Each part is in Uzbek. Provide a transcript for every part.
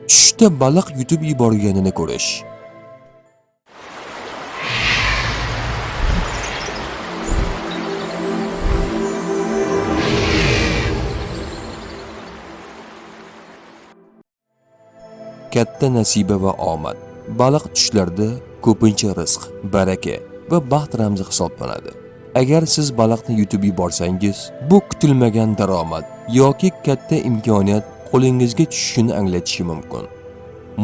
Tushda baliq yutib yuborganini ko'rish. Katta nasiba va omad. Baliq tushlarda ko'pincha rizq, baraka va baxt ramzi hisoblanadi. Agar siz baliqni yutib yuborsangiz, bu kutilmagan daromad yoki katta imkoniyat qo'lingizga tushishini anglatishi mumkin.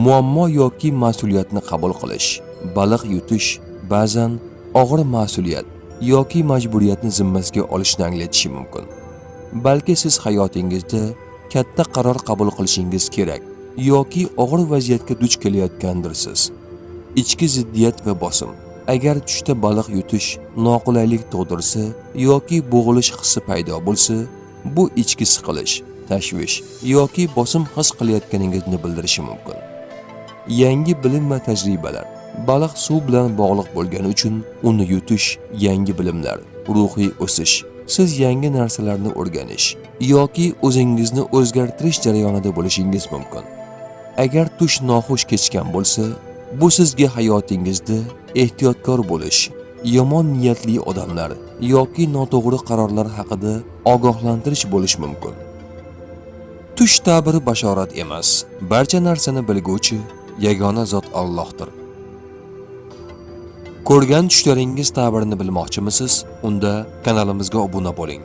Muammo yoki mas'uliyatni qabul qilish. Baliq yutish ba'zan og'ir mas'uliyat yoki majburiyatni zimmasiga olishni anglatishi mumkin. Balki siz hayotingizda katta qaror qabul qilishingiz kerak yoki og'ir vaziyatga duch kelayotgandirsiz. Ichki ziddiyat va bosim. Agar tushda baliq yutish noqulaylik tug'dirsa yoki bo'g'ilish hissi paydo bo'lsa, bu ichki siqilish, tashvish yoki bosim his qilayotganingizni bildirishi mumkin. Yangi bilim va tajribalar. Baliq suv bilan bog'liq bo'lgani uchun uni yutish yangi bilimlar, ruhiy o'sish, siz yangi narsalarni o'rganish yoki o'zingizni o'zgartirish jarayonida bo'lishingiz mumkin. Agar tush noxush kechgan bo'lsa, bu sizga hayotingizda ehtiyotkor bo'lish, yomon niyatli odamlar yoki noto'g'ri qarorlar haqida ogohlantirish bo'lish mumkin. Tush ta'biri bashorat emas, barcha narsani bilguvchi yagona zot Allohdir. Ko'rgan tushlaringiz ta'birini bilmoqchimisiz? Unda kanalimizga obuna bo'ling.